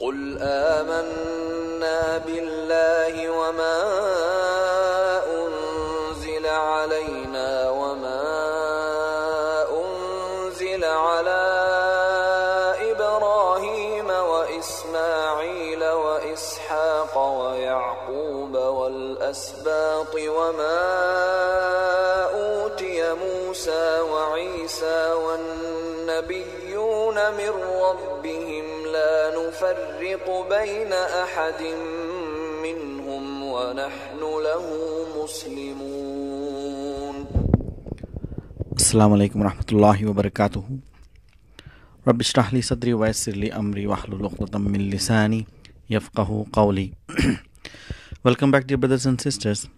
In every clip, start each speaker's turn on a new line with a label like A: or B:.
A: قل آمنا بالله وما أنزل علينا وما أنزل على إبراهيم وإسماعيل وإسحاق ويعقوب والأسباط وما أوتي موسى وعيسى والنبيون من ربهم لا نفرق بين أحد منهم ونحن له مسلمون.
B: Assalamu alaikum warahmatullahi wabarakatuh. Rabbi shrah li sadri wa yassir li amri wahlul 'uqdatam min lisani yafqahu qawli. Welcome back, dear brothers and sisters.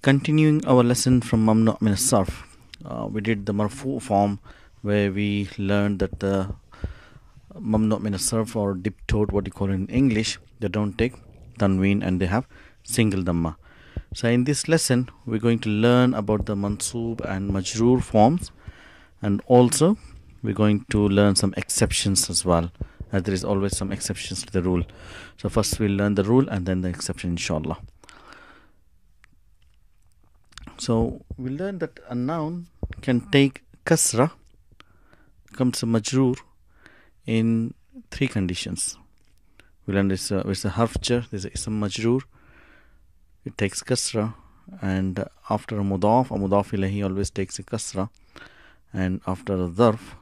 B: Continuing our lesson from Mamnu' min as-sarf. We did the marfu form where we learned that the Mamnu' min as-sarf, or diptote, what you call it in English, they don't take tanween and they have single dhamma. So in this lesson we're going to learn about the mansoob and majroor forms, and also we're going to learn some exceptions as well, as there is always some exceptions to the rule. So first we'll learn the rule and then the exception, inshallah. So we'll learn that a noun can take kasra, comes to majroor, in three conditions. We'll learn this with a harf jar, there's a ism majroor, it takes kasra, and after a mudaf ilayhi always takes a kasra, and after a dharf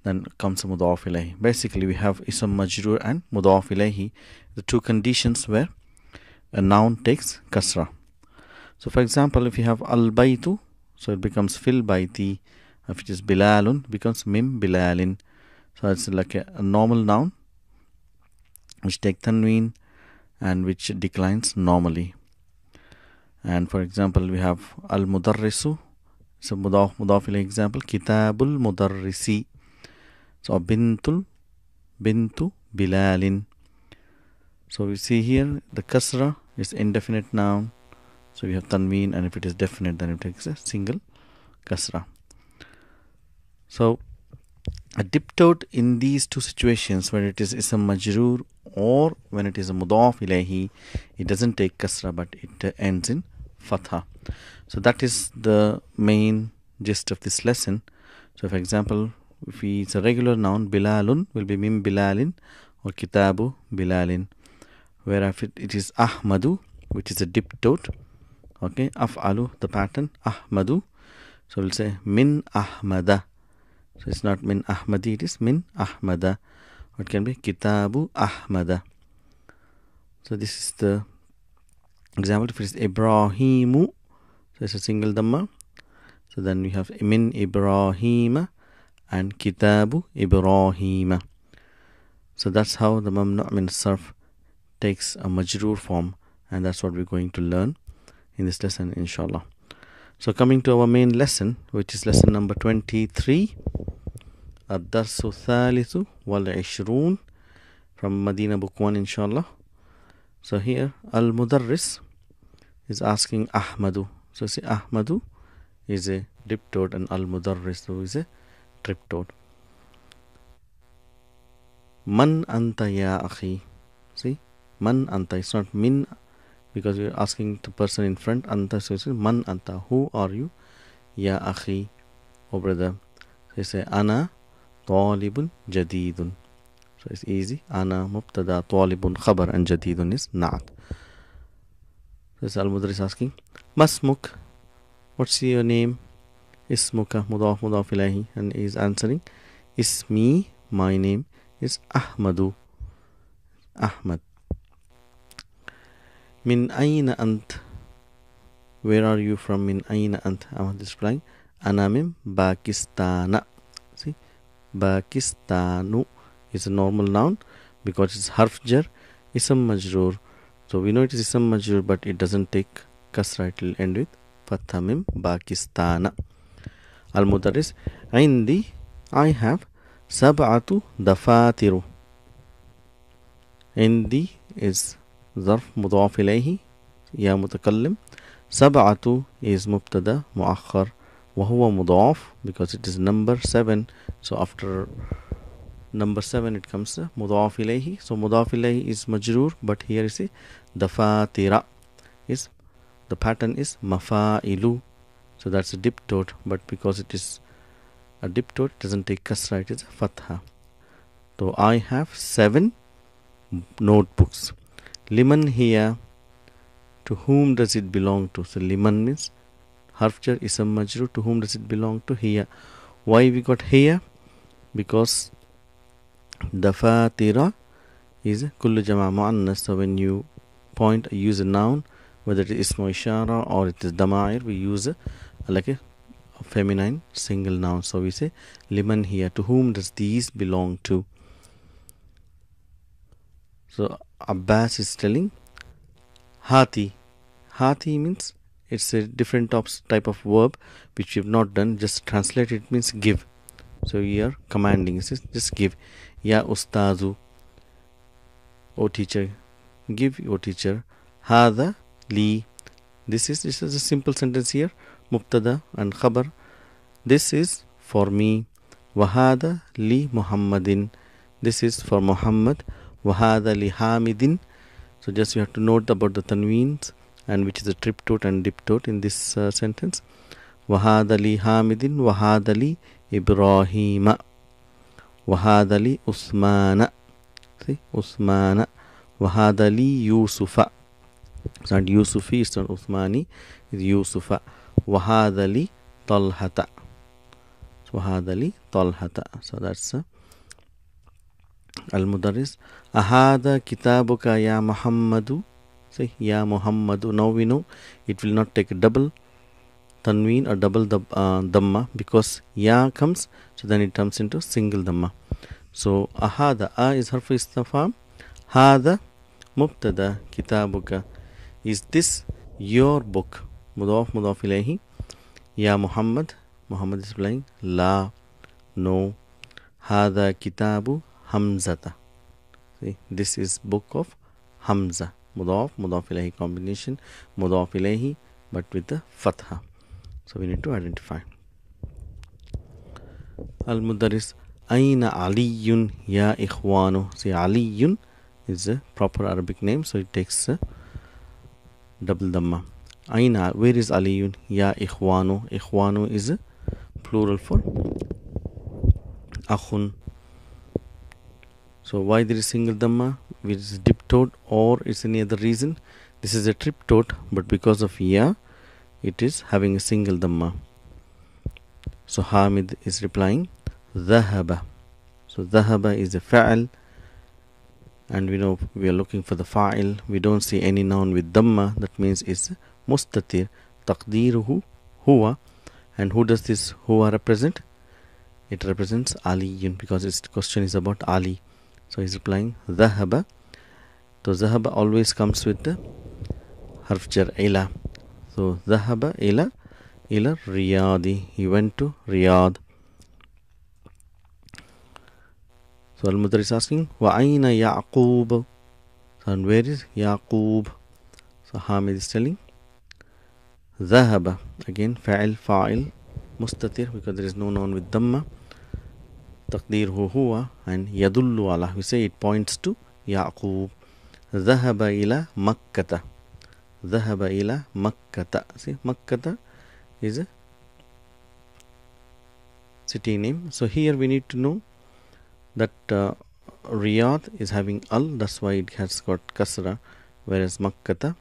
B: then comes a mudaf ilayhi. Basically we have ism majroor and mudaf ilayhi, the two conditions where a noun takes kasra. So for example, if you have al-baytu, so it becomes fil bayti. If it is bilalun, it becomes mim bilalin. So it's like a normal noun which takes tanween and which declines normally. And for example, we have al-mudarrisu, so mudaf ilayhi example, kitabul mudarrisi. So bintu bilalin. So we see here the kasra is indefinite noun, so we have tanween, and if it is definite then it takes a single kasra. So a diptote in these two situations, when it is ism majroor or when it is a mudaf ilayhi, it doesn't take kasra but it ends in fatha. So that is the main gist of this lesson. So for example, if it's a regular noun, bilalun will be mim bilalin or kitabu bilalin, where if it is ahmadu, which is a diptote, okay, af'alu, the pattern, ahmadu, so we'll say min ahmada. So it's not min ahmadi, it is min ahmada. Or it can be kitabu ahmada. So this is the example. If it is ibrahimu, so it's a single dhamma, so then we have min ibrahima and kitabu ibrahima. So that's how the mamnu' min as-sarf takes a majroor form, and that's what we're going to learn in this lesson, inshallah. So coming to our main lesson, which is lesson number 23, Ad-Darsu Thalithu wal Ishrun, from Medina Book 1, inshallah. So here Al-Mudarris is asking Ahmadu. So see, Ahmadu is a diptote and Al-Mudarris is a triptote. Man anta ya akhi. See, man anta, it's not min, because we are asking the person in front, anta, so it's man anta, who are you? Ya akhi, oh brother. So you say ana talibun jadidun. So it's easy. Ana mubtada, talibun khabar, and jadidun is na'at. So it's Al-Mudarris asking, Masmuk, what's your name? Ismuka, mudaf ilayhi, and he is answering, Ismi, my name is Ahmadu, Ahmad. Min ayna ant, where are you from? Min ayna ant, I'm replying, ana min Pakistana. See, Pakistanu is a normal noun because it's harf jar, ism majroor. So we know it is ism majroor, but it doesn't take kasra, it will end with fatha, min Pakistana. Al-Mudarris, Indi, I have sab'atu dafatiru. Indi is ظرف مضاف إليه يا متكلم. سبعة is مبتدا مؤخر وهو مضاف because it is number 7. So after Number 7 it comes mudaf ilayhi. So mudaf ilayhi is majroor, but here is dafatira is the pattern is mafa'ilu. So that's a diptote, but because it is a diptote, it doesn't take kasra, it is fatha. So I have 7 notebooks. Liman here, to whom does it belong to? So liman means harf jar ism majroor. To whom does it belong to? Here. Why we got here? Because dafatira is kullu jama muannas. So when you use a noun, whether it is ismu ishara or it is dama'ir, we use like a feminine single noun. So we say liman here, to whom does these belong to? So Abbas is telling hati. Hati means it's a different type of verb which we have not done. Just translate it, means give. So we are commanding, just give. Ya ustazu, O teacher, give, O teacher. Hada li, this is a simple sentence here, mubtada and khabar. This is for me. Wahada li Muhammadin, this is for Muhammad. Wahada li Hamidin. So just you have to note about the tanweens and which is the triptote and diptote in this sentence. Wahada li Hamidin, wahada li Ibrahima, wahada li Usmana. See, Usmana. Wahada li Yusufa. It's not Yusufi, it's not Uthmani, it's Yusufa. Wahada li Talhata. So wahada li Talhata. So that's Al-Mudarris. Ahada kitabuka ya Muhammadu. Say ya Muhammadu. Now we know it will not take a double tanween or double dhamma, because ya comes, so then it comes into single dhamma. So ahada, a is harf istifham, hada mubtada, kitabuka, is this your book? Mudaf ilayhi. Ya Muhammad, Muhammad is replying la, no. Hada kitabu Hamzata. See, this is book of Hamza. Mudaf ilayhi combination, mudaf ilayhi, but with the fatha. So we need to identify. Al-Mudarris. Aina Aliyun ya Ikhwanu. See, Aliyun is a proper Arabic name, so it takes a double dhamma. Aina, where is Aliyun? Ya Ikhwanu. Ikhwanu is a plural for Akhun. So why there is single dhamma? Which is diptote or is any other reason? This is a triptote, but because of ya, it is having a single dhamma. So Hamid is replying dhahaba. So dhahaba is a fa'al, and we know we are looking for the fa'il. We don't see any noun with dhamma. That means it's mustatir. Taqdiruhu huwa. And who does this huwa represent? It represents Aliyun, because its question is about Ali. So he's replying dhahaba. So dhahaba always comes with the harf jar ila. So dhahaba ila Riyadi. He went to Riyadh. So Al-Mudarris is asking, wa aina Yaqub? So and where is Yaqub? So Hamid is telling dhahaba. Again fa'il mustatir, because there is no noun with dhamma. Taqdirhu huwa, and yadullu ala, we say it points to Yaqub. Dhahaba ila Makkata. Dhahaba ila Makkata. See, Makkata is a city name. So here we need to know that Riyadh is having al, that's why it has got kasra, whereas Makkata,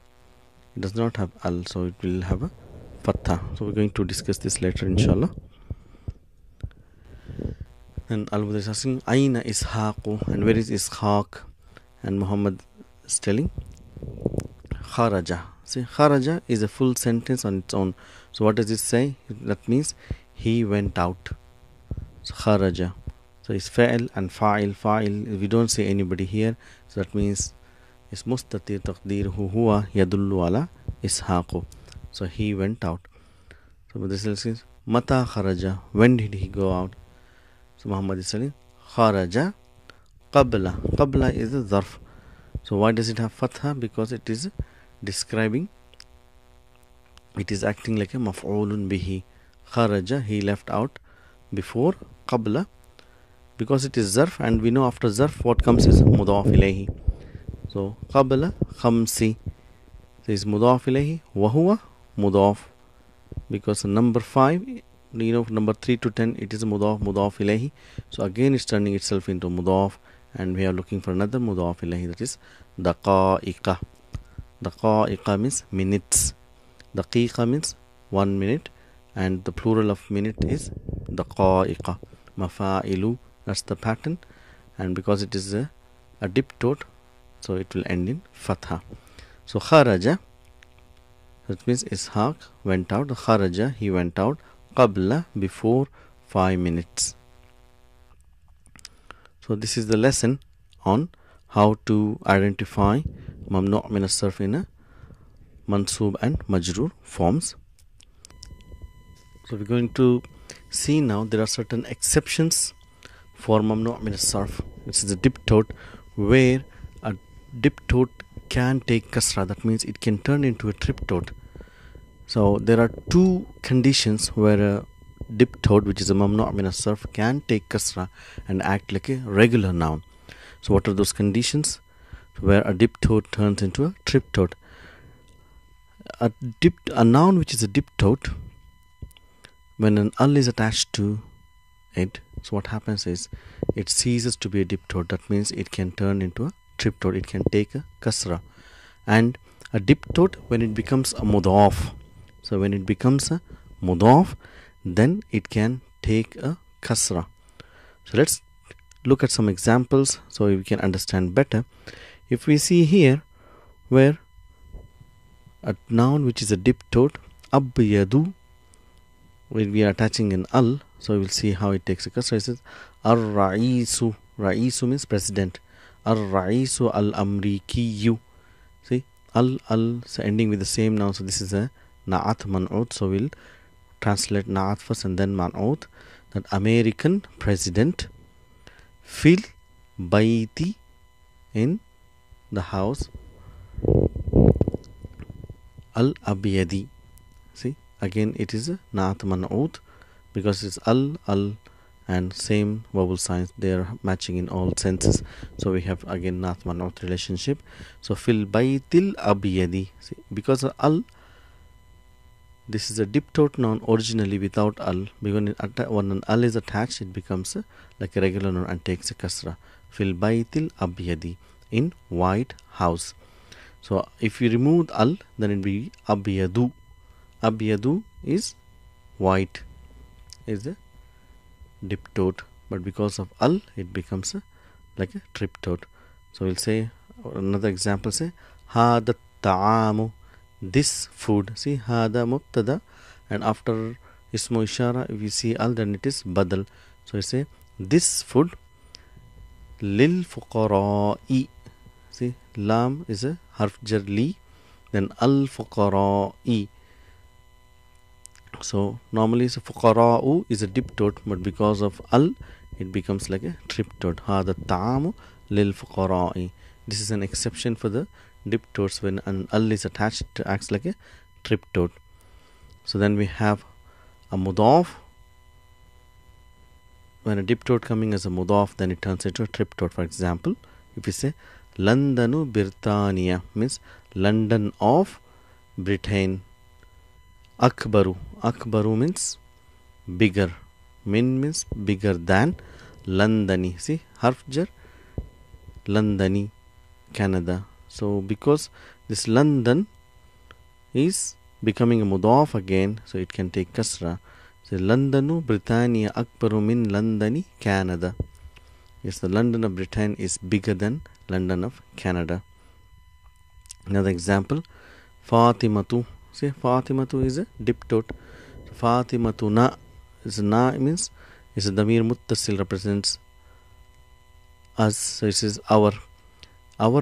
B: it does not have al, so it will have a fatha. So we're going to discuss this later, inshallah. And Al-Mudarris is asking, Aina Ishaqu, and where is Ishaq? And Muhammad is telling Kharaja. See, Kharaja is a full sentence on its own. So what does it say? That means he went out. So Kharaja. So it's fa'il and fa'il. We don't say anybody here. So that means it's mustatir taqdirhu huwa yadullu ala Ishaqu. So he went out. So this is Mata kharaja. When did he go out? So Muhammad is saying kharaja qabla. Qabla is a zarf. So why does it have fatha? Because it is describing, it is acting like a maf'ulun bihi. Kharaja, he left out. Before qabla, because it is zarf, and we know after zarf what comes is mudaf ilayhi. So qabla khamsi, so is mudaf ilayhi, wa huwa mudaf, because number 5, number 3 to 10, it is mudaf ilayhi. So again it's turning itself into mudaf, and we are looking for another mudaf ilayhi, that is daqa'iqa. Daqa'iqa means minutes, daqiqa means 1 minute, and the plural of minute is daqa'iqa. Mafa'ilu, that's the pattern, and because it is a diptote, so it will end in fatha. So kharaja, that means Ishaq went out. Kharaja, he went out. Qabla, before 5 minutes. So this is the lesson on how to identify mamnu' min as-sarf in a mansoob and majroor forms. So we're going to see now there are certain exceptions for mamnu' min as-sarf. This is a diptote where a diptote can take kasra, that means it can turn into a triptote. So there are 2 conditions where a diptote, which is a mamnu' min as-sarf, can take kasra and act like a regular noun. So what are those conditions where a diptote turns into a triptote? A noun which is a diptote, when an al is attached to it, so what happens is it ceases to be a diptote. That means it can turn into a triptote, it can take a kasra. And a diptote, when it becomes a mudaf, so when it becomes a mudaf, then it can take a kasra. So let's look at some examples so we can understand better. If we see here where a noun which is a diptote, abyadu, when we are attaching an al, so we will see how it takes a kasra. It says ar-ra'isu, ra'isu means president, ar-ra'isu al-amrikiyu. See, al so ending with the same noun, so this is a na'at man'ut, so we'll translate na'at first and then man'ut, that American president, fil bayti, in the house, al-abyadi. See, again it is a na'at man'ut because it's al and same vowel signs, they are matching in all senses. So we have again na'at man'ut relationship. So fil baytil abyadi, see, because of al, this is a diptote noun originally without al. When an al is attached, it becomes like a regular noun and takes a kasra. Fil baytil abyadi, in white house. So if you remove al, then it will be abyadu. Abyadu is white, is a diptote, but because of al, it becomes like a triptote. So we'll say another example. Say hada ta'amu, this food. See, hada mubtada, and after ismu ishara, if you see al, then it is badal. So you say this food lil fuqara'i. See, lam is a harf jar li, then al fuqara'i. So normally fuqara'u is a diptote, but because of al, it becomes like a triptote. Hada ta'amu lil fuqara'i. This is an exception for the diptotes. When an al is attached, it acts like a triptote. So then we have a mudaf. When a diptote coming as a mudaf, then it turns into a triptote. For example, if we say Londonu Britannia, means London of Britain. Akbaru, akbaru means bigger, min means bigger than. Londani, see, harf jar, Londani, Canada. So because this London is becoming a mudaf again, so it can take kasra. So Londonu Britannia akbaru min Londani Canada. Yes, the London of Britain is bigger than London of Canada. Another example, Fatimatu. See, Fatimatu is a diptote. Fatimatu na is a na, means is a damir muttasil, represents us. So it is our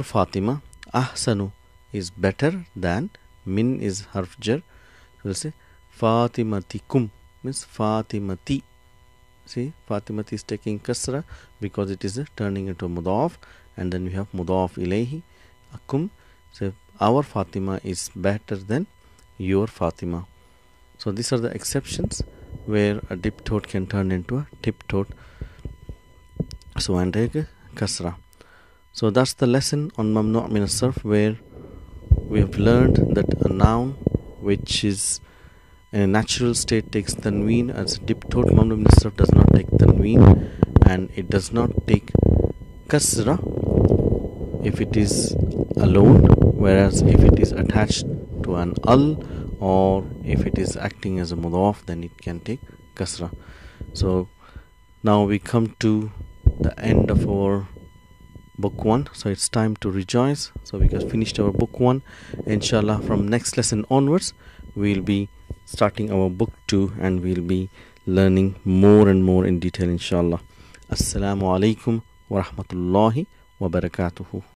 B: Fatima. Ahsanu is better than, min is harf jar. So we'll say Fatimatikum, means Fatimati. See, Fatimati is taking kasra because it is turning into mudaf, and then we have mudaf ilayhi, akum. So our Fatima is better than your Fatima. So these are the exceptions where a diptote can turn into a tiptote. So and take kasra. So that's the lesson on mamnu' min as-sarf, where we have learned that a noun which is in a natural state takes tanween, as a dip throat mamnu' min as-sarf does not take tanween, and it does not take kasra if it is alone, whereas if it is attached to an al, or if it is acting as a mudaf, then it can take kasra. So now we come to the end of our book 1, so it's time to rejoice. So we have finished our book 1. Inshallah, from next lesson onwards we'll be starting our book 2, and we'll be learning more and more in detail, inshallah. Assalamu alaikum wa rahmatullahi wa barakatuhu.